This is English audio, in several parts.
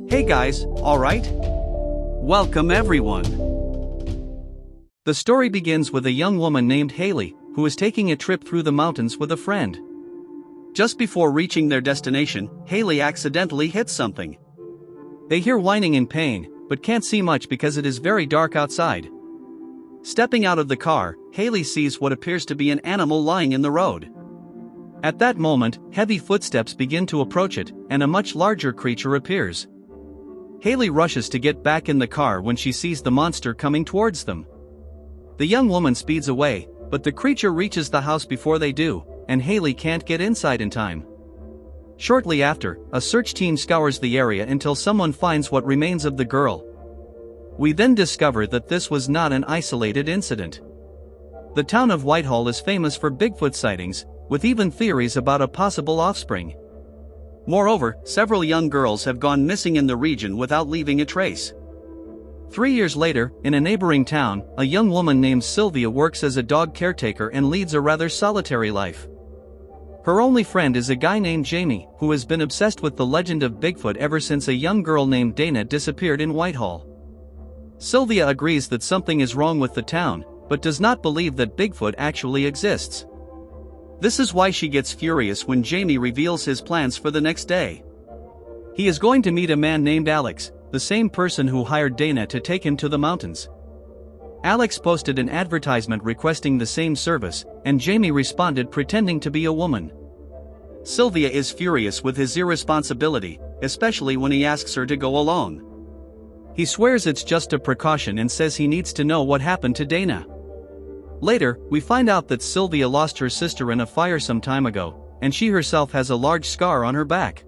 Hey guys, alright? Welcome everyone. The story begins with a young woman named Haley, who is taking a trip through the mountains with a friend. Just before reaching their destination, Haley accidentally hits something. They hear whining in pain, but can't see much because it is very dark outside. Stepping out of the car, Haley sees what appears to be an animal lying in the road. At that moment, heavy footsteps begin to approach it, and a much larger creature appears. Haley rushes to get back in the car when she sees the monster coming towards them. The young woman speeds away, but the creature reaches the house before they do, and Haley can't get inside in time. Shortly after, a search team scours the area until someone finds what remains of the girl. We then discover that this was not an isolated incident. The town of Whitehall is famous for Bigfoot sightings, with even theories about a possible offspring. Moreover, several young girls have gone missing in the region without leaving a trace. 3 years later, in a neighboring town, a young woman named Sylvia works as a dog caretaker and leads a rather solitary life. Her only friend is a guy named Jamie, who has been obsessed with the legend of Bigfoot ever since a young girl named Dana disappeared in Whitehall. Sylvia agrees that something is wrong with the town, but does not believe that Bigfoot actually exists. This is why she gets furious when Jamie reveals his plans for the next day. He is going to meet a man named Alex, the same person who hired Dana to take him to the mountains. Alex posted an advertisement requesting the same service, and Jamie responded pretending to be a woman. Sylvia is furious with his irresponsibility, especially when he asks her to go along. He swears it's just a precaution and says he needs to know what happened to Dana. Later, we find out that Sylvia lost her sister in a fire some time ago, and she herself has a large scar on her back.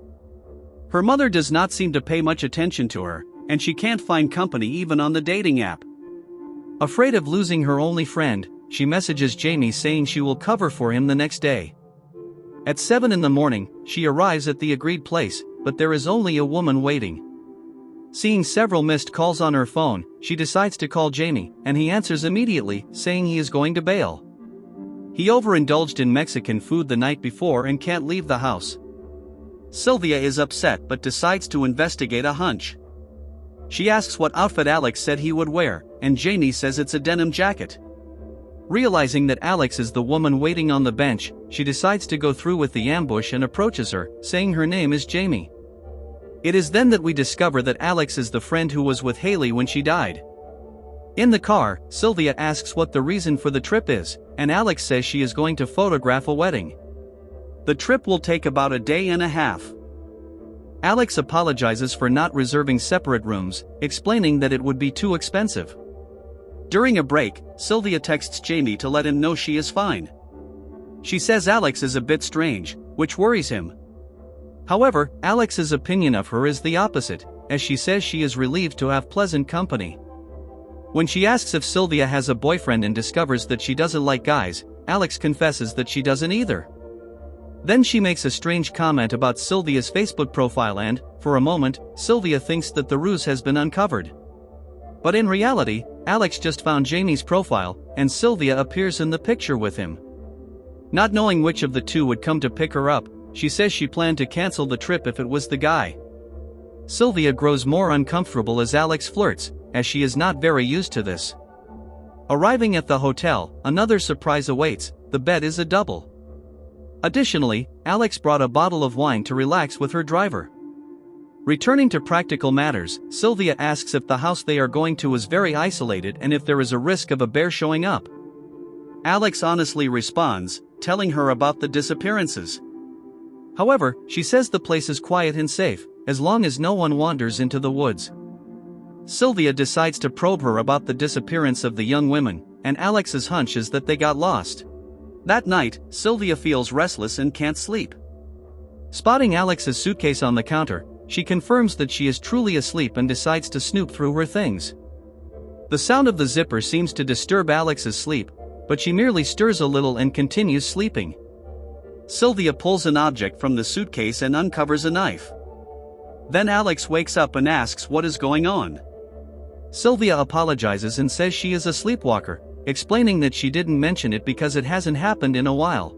Her mother does not seem to pay much attention to her, and she can't find company even on the dating app. Afraid of losing her only friend, she messages Jamie saying she will cover for him the next day. At 7 in the morning, she arrives at the agreed place, but there is only a woman waiting. Seeing several missed calls on her phone, she decides to call Jamie, and he answers immediately, saying he is going to bail. He overindulged in Mexican food the night before and can't leave the house. Sylvia is upset but decides to investigate a hunch. She asks what outfit Alex said he would wear, and Jamie says it's a denim jacket. Realizing that Alex is the woman waiting on the bench, she decides to go through with the ambush and approaches her, saying her name is Jamie. It is then that we discover that Alex is the friend who was with Haley when she died. In the car, Sylvia asks what the reason for the trip is, and Alex says she is going to photograph a wedding. The trip will take about a day and a half. Alex apologizes for not reserving separate rooms, explaining that it would be too expensive. During a break, Sylvia texts Jamie to let him know she is fine. She says Alex is a bit strange, which worries him. However, Alex's opinion of her is the opposite, as she says she is relieved to have pleasant company. When she asks if Sylvia has a boyfriend and discovers that she doesn't like guys, Alex confesses that she doesn't either. Then she makes a strange comment about Sylvia's Facebook profile and, for a moment, Sylvia thinks that the ruse has been uncovered. But in reality, Alex just found Jamie's profile, and Sylvia appears in the picture with him. Not knowing which of the two would come to pick her up, she says she planned to cancel the trip if it was the guy. Sylvia grows more uncomfortable as Alex flirts, as she is not very used to this. Arriving at the hotel, another surprise awaits: the bed is a double. Additionally, Alex brought a bottle of wine to relax with her driver. Returning to practical matters, Sylvia asks if the house they are going to is very isolated and if there is a risk of a bear showing up. Alex honestly responds, telling her about the disappearances. However, she says the place is quiet and safe, as long as no one wanders into the woods. Sylvia decides to probe her about the disappearance of the young women, and Alex's hunch is that they got lost. That night, Sylvia feels restless and can't sleep. Spotting Alex's suitcase on the counter, she confirms that she is truly asleep and decides to snoop through her things. The sound of the zipper seems to disturb Alex's sleep, but she merely stirs a little and continues sleeping. Sylvia pulls an object from the suitcase and uncovers a knife. Then Alex wakes up and asks what is going on. Sylvia apologizes and says she is a sleepwalker, explaining that she didn't mention it because it hasn't happened in a while.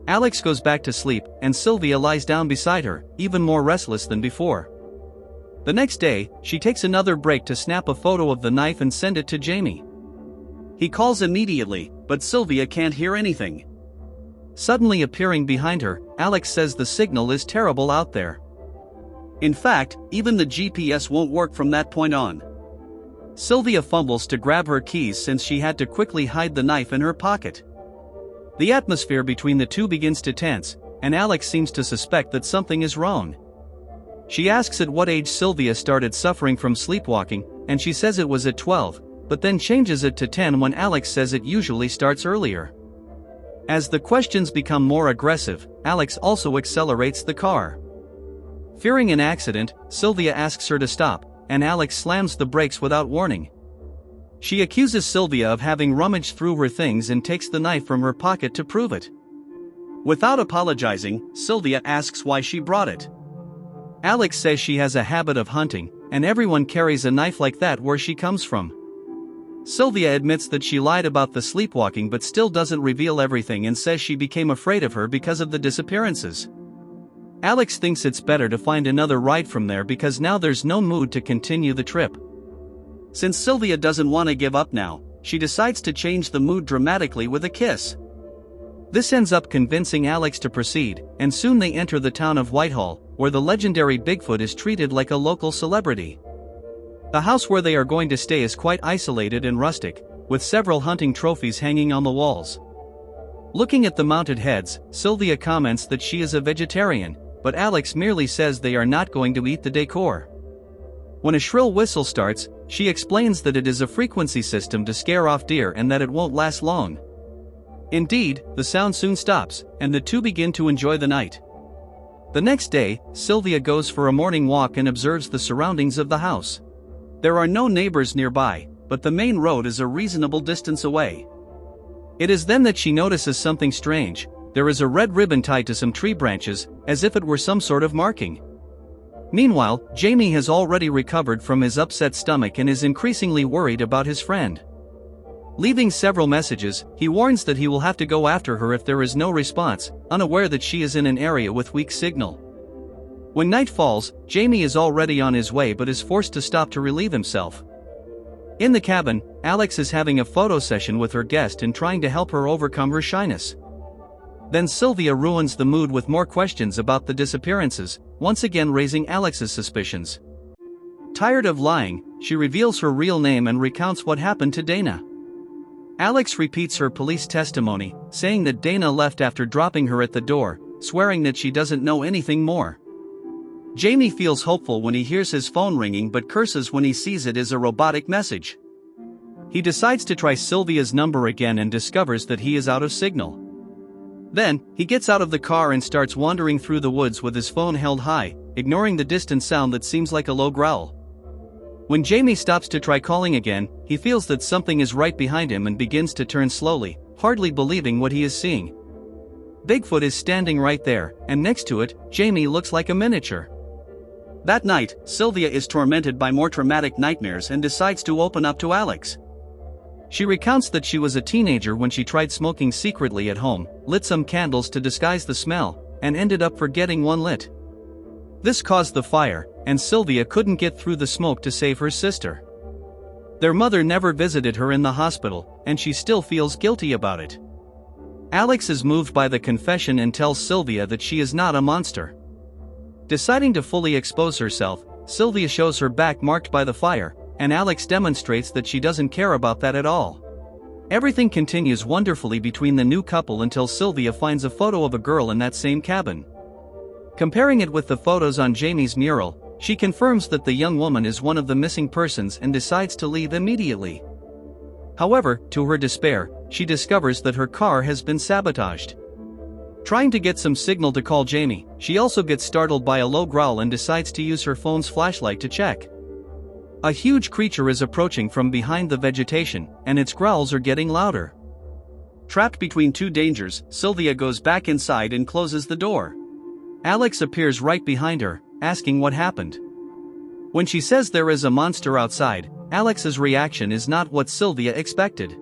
Alex goes back to sleep, and Sylvia lies down beside her, even more restless than before. The next day, she takes another break to snap a photo of the knife and send it to Jamie. He calls immediately, but Sylvia can't hear anything. Suddenly appearing behind her, Alex says the signal is terrible out there. In fact, even the GPS won't work from that point on. Sylvia fumbles to grab her keys since she had to quickly hide the knife in her pocket. The atmosphere between the two begins to tense, and Alex seems to suspect that something is wrong. She asks at what age Sylvia started suffering from sleepwalking, and she says it was at 12, but then changes it to 10 when Alex says it usually starts earlier. As the questions become more aggressive, Alex also accelerates the car. Fearing an accident, Sylvia asks her to stop, and Alex slams the brakes without warning. She accuses Sylvia of having rummaged through her things and takes the knife from her pocket to prove it. Without apologizing, Sylvia asks why she brought it. Alex says she has a habit of hunting, and everyone carries a knife like that where she comes from. Sylvia admits that she lied about the sleepwalking but still doesn't reveal everything and says she became afraid of her because of the disappearances. Alex thinks it's better to find another ride from there because now there's no mood to continue the trip. Since Sylvia doesn't want to give up now, she decides to change the mood dramatically with a kiss. This ends up convincing Alex to proceed, and soon they enter the town of Whitehall, where the legendary Bigfoot is treated like a local celebrity. The house where they are going to stay is quite isolated and rustic, with several hunting trophies hanging on the walls. Looking at the mounted heads, Sylvia comments that she is a vegetarian, but Alex merely says they are not going to eat the decor. When a shrill whistle starts, she explains that it is a frequency system to scare off deer and that it won't last long. Indeed, the sound soon stops, and the two begin to enjoy the night. The next day, Sylvia goes for a morning walk and observes the surroundings of the house. There are no neighbors nearby, but the main road is a reasonable distance away. It is then that she notices something strange. There is a red ribbon tied to some tree branches, as if it were some sort of marking. Meanwhile, Jamie has already recovered from his upset stomach and is increasingly worried about his friend. Leaving several messages, he warns that he will have to go after her if there is no response, unaware that she is in an area with weak signal. When night falls, Jamie is already on his way but is forced to stop to relieve himself. In the cabin, Alex is having a photo session with her guest and trying to help her overcome her shyness. Then Sylvia ruins the mood with more questions about the disappearances, once again raising Alex's suspicions. Tired of lying, she reveals her real name and recounts what happened to Dana. Alex repeats her police testimony, saying that Dana left after dropping her at the door, swearing that she doesn't know anything more. Jamie feels hopeful when he hears his phone ringing but curses when he sees it as a robotic message. He decides to try Sylvia's number again and discovers that he is out of signal. Then, he gets out of the car and starts wandering through the woods with his phone held high, ignoring the distant sound that seems like a low growl. When Jamie stops to try calling again, he feels that something is right behind him and begins to turn slowly, hardly believing what he is seeing. Bigfoot is standing right there, and next to it, Jamie looks like a miniature. That night, Sylvia is tormented by more traumatic nightmares and decides to open up to Alex. She recounts that she was a teenager when she tried smoking secretly at home, lit some candles to disguise the smell, and ended up forgetting one lit. This caused the fire, and Sylvia couldn't get through the smoke to save her sister. Their mother never visited her in the hospital, and she still feels guilty about it. Alex is moved by the confession and tells Sylvia that she is not a monster. Deciding to fully expose herself, Sylvia shows her back marked by the fire, and Alex demonstrates that she doesn't care about that at all. Everything continues wonderfully between the new couple until Sylvia finds a photo of a girl in that same cabin. Comparing it with the photos on Jamie's mural, she confirms that the young woman is one of the missing persons and decides to leave immediately. However, to her despair, she discovers that her car has been sabotaged. Trying to get some signal to call Jamie, she also gets startled by a low growl and decides to use her phone's flashlight to check. A huge creature is approaching from behind the vegetation, and its growls are getting louder. Trapped between two dangers, Sylvia goes back inside and closes the door. Alex appears right behind her, asking what happened. When she says there is a monster outside, Alex's reaction is not what Sylvia expected.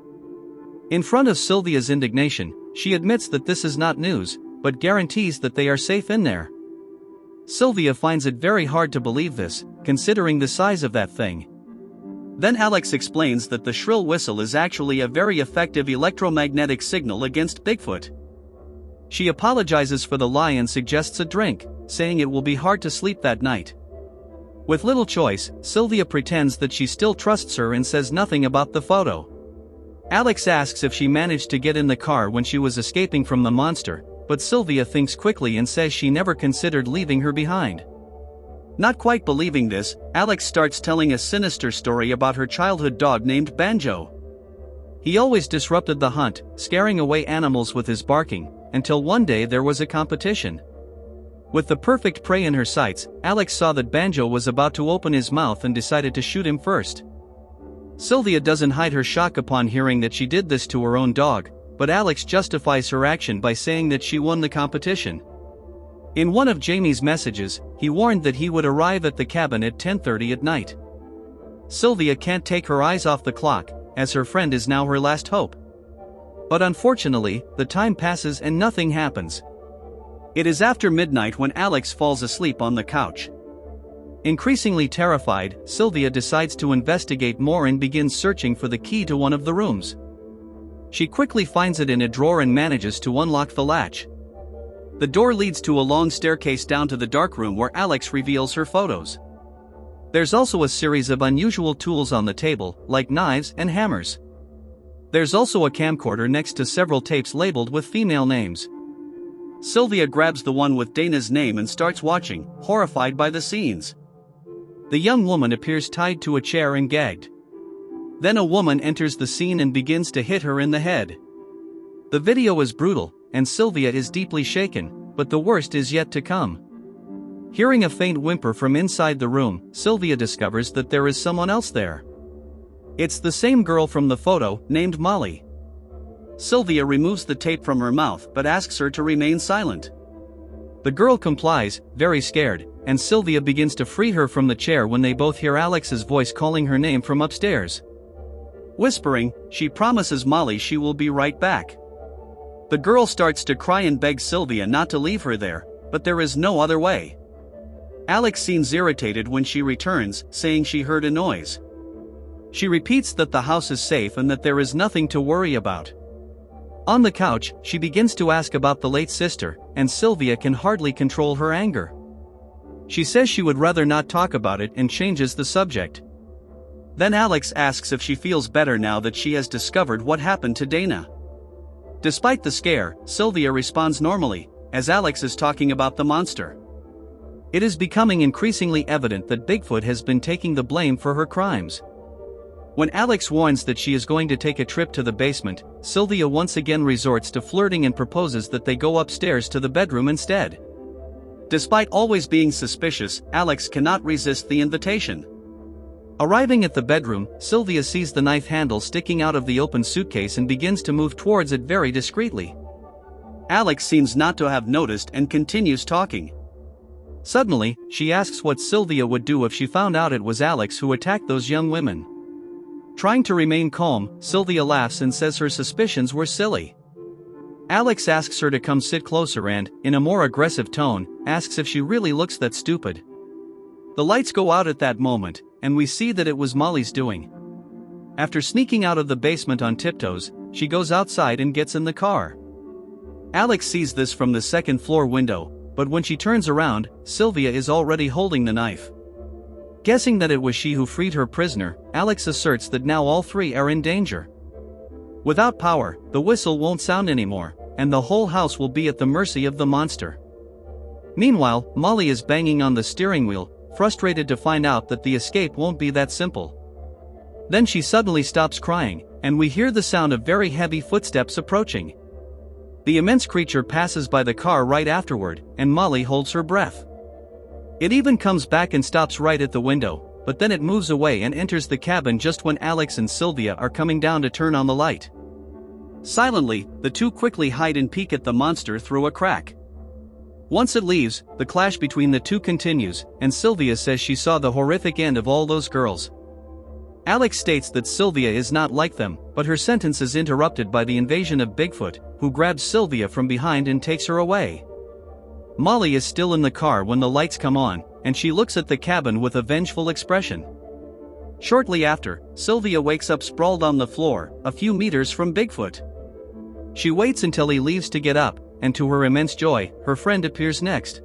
In front of Sylvia's indignation, she admits that this is not news, but guarantees that they are safe in there. Sylvia finds it very hard to believe this, considering the size of that thing. Then Alex explains that the shrill whistle is actually a very effective electromagnetic signal against Bigfoot. She apologizes for the lie and suggests a drink, saying it will be hard to sleep that night. With little choice, Sylvia pretends that she still trusts her and says nothing about the photo. Alex asks if she managed to get in the car when she was escaping from the monster, but Sylvia thinks quickly and says she never considered leaving her behind. Not quite believing this, Alex starts telling a sinister story about her childhood dog named Banjo. He always disrupted the hunt, scaring away animals with his barking, until one day there was a competition. With the perfect prey in her sights, Alex saw that Banjo was about to open his mouth and decided to shoot him first. Sylvia doesn't hide her shock upon hearing that she did this to her own dog, but Alex justifies her action by saying that she won the competition. In one of Jamie's messages, he warned that he would arrive at the cabin at 10:30 at night. Sylvia can't take her eyes off the clock, as her friend is now her last hope. But unfortunately, the time passes and nothing happens. It is after midnight when Alex falls asleep on the couch. Increasingly terrified, Sylvia decides to investigate more and begins searching for the key to one of the rooms. She quickly finds it in a drawer and manages to unlock the latch. The door leads to a long staircase down to the dark room where Alex reveals her photos. There's also a series of unusual tools on the table, like knives and hammers. There's also a camcorder next to several tapes labeled with female names. Sylvia grabs the one with Dana's name and starts watching, horrified by the scenes. The young woman appears tied to a chair and gagged. Then a woman enters the scene and begins to hit her in the head. The video is brutal, and Sylvia is deeply shaken, but the worst is yet to come. Hearing a faint whimper from inside the room, Sylvia discovers that there is someone else there. It's the same girl from the photo, named Molly. Sylvia removes the tape from her mouth but asks her to remain silent. The girl complies, very scared, and Sylvia begins to free her from the chair when they both hear Alex's voice calling her name from upstairs. Whispering, she promises Molly she will be right back. The girl starts to cry and beg Sylvia not to leave her there, but there is no other way. Alex seems irritated when she returns, saying she heard a noise. She repeats that the house is safe and that there is nothing to worry about. On the couch, she begins to ask about the late sister, and Sylvia can hardly control her anger. She says she would rather not talk about it and changes the subject. Then Alex asks if she feels better now that she has discovered what happened to Dana. Despite the scare, Sylvia responds normally, as Alex is talking about the monster. It is becoming increasingly evident that Bigfoot has been taking the blame for her crimes. When Alex warns that she is going to take a trip to the basement, Sylvia once again resorts to flirting and proposes that they go upstairs to the bedroom instead. Despite always being suspicious, Alex cannot resist the invitation. Arriving at the bedroom, Sylvia sees the knife handle sticking out of the open suitcase and begins to move towards it very discreetly. Alex seems not to have noticed and continues talking. Suddenly, she asks what Sylvia would do if she found out it was Alex who attacked those young women. Trying to remain calm, Sylvia laughs and says her suspicions were silly. Alex asks her to come sit closer and, in a more aggressive tone, asks if she really looks that stupid. The lights go out at that moment, and we see that it was Molly's doing. After sneaking out of the basement on tiptoes, she goes outside and gets in the car. Alex sees this from the second-floor window, but when she turns around, Sylvia is already holding the knife. Guessing that it was she who freed her prisoner, Alex asserts that now all three are in danger. Without power, the whistle won't sound anymore, and the whole house will be at the mercy of the monster. Meanwhile, Molly is banging on the steering wheel, frustrated to find out that the escape won't be that simple. Then she suddenly stops crying, and we hear the sound of very heavy footsteps approaching. The immense creature passes by the car right afterward, and Molly holds her breath. It even comes back and stops right at the window, but then it moves away and enters the cabin just when Alex and Sylvia are coming down to turn on the light. Silently, the two quickly hide and peek at the monster through a crack. Once it leaves, the clash between the two continues, and Sylvia says she saw the horrific end of all those girls. Alex states that Sylvia is not like them, but her sentence is interrupted by the invasion of Bigfoot, who grabs Sylvia from behind and takes her away. Molly is still in the car when the lights come on, and she looks at the cabin with a vengeful expression. Shortly after, Sylvia wakes up sprawled on the floor, a few meters from Bigfoot. She waits until he leaves to get up, and to her immense joy, her friend appears next.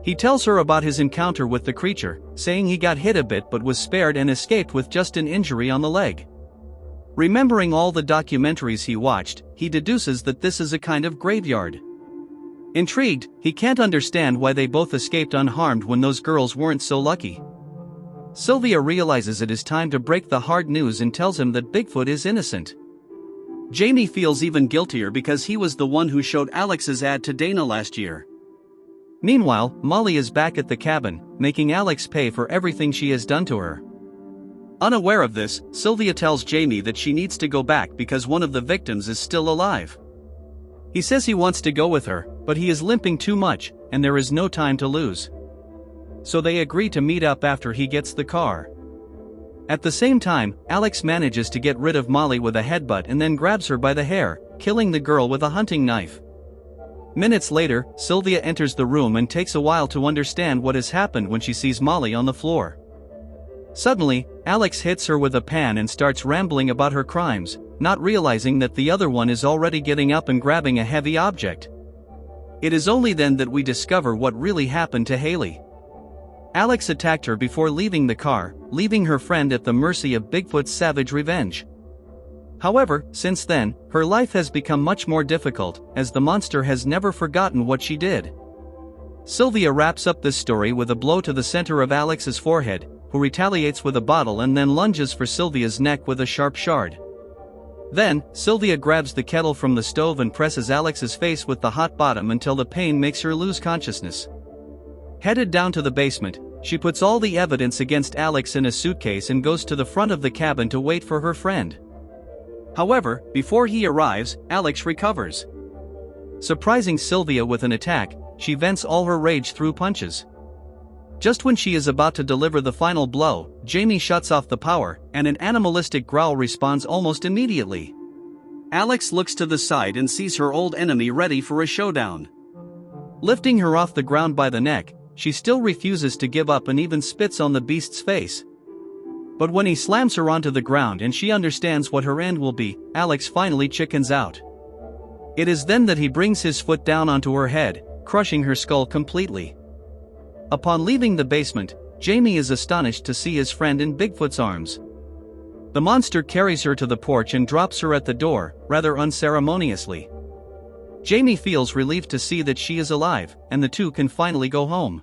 He tells her about his encounter with the creature, saying he got hit a bit but was spared and escaped with just an injury on the leg. Remembering all the documentaries he watched, he deduces that this is a kind of graveyard. Intrigued, he can't understand why they both escaped unharmed when those girls weren't so lucky. Sylvia realizes it is time to break the hard news and tells him that Bigfoot is innocent. Jamie feels even guiltier because he was the one who showed Alex's ad to Dana last year. Meanwhile, Molly is back at the cabin, making Alex pay for everything she has done to her. Unaware of this, Sylvia tells Jamie that she needs to go back because one of the victims is still alive. He says he wants to go with her, but he is limping too much, and there is no time to lose. So they agree to meet up after he gets the car. At the same time, Alex manages to get rid of Molly with a headbutt and then grabs her by the hair, killing the girl with a hunting knife. Minutes later, Sylvia enters the room and takes a while to understand what has happened when she sees Molly on the floor. Suddenly, Alex hits her with a pan and starts rambling about her crimes, not realizing that the other one is already getting up and grabbing a heavy object. It is only then that we discover what really happened to Haley. Alex attacked her before leaving the car, leaving her friend at the mercy of Bigfoot's savage revenge. However, since then, her life has become much more difficult, as the monster has never forgotten what she did. Sylvia wraps up this story with a blow to the center of Alex's forehead, who retaliates with a bottle and then lunges for Sylvia's neck with a sharp shard. Then, Sylvia grabs the kettle from the stove and presses Alex's face with the hot bottom until the pain makes her lose consciousness. Headed down to the basement, she puts all the evidence against Alex in a suitcase and goes to the front of the cabin to wait for her friend. However, before he arrives, Alex recovers. Surprising Sylvia with an attack, she vents all her rage through punches. Just when she is about to deliver the final blow, Jamie shuts off the power, and an animalistic growl responds almost immediately. Alex looks to the side and sees her old enemy ready for a showdown. Lifting her off the ground by the neck, she still refuses to give up and even spits on the beast's face. But when he slams her onto the ground and she understands what her end will be, Alex finally chickens out. It is then that he brings his foot down onto her head, crushing her skull completely. Upon leaving the basement, Jamie is astonished to see his friend in Bigfoot's arms. The monster carries her to the porch and drops her at the door, rather unceremoniously. Jamie feels relieved to see that she is alive, and the two can finally go home.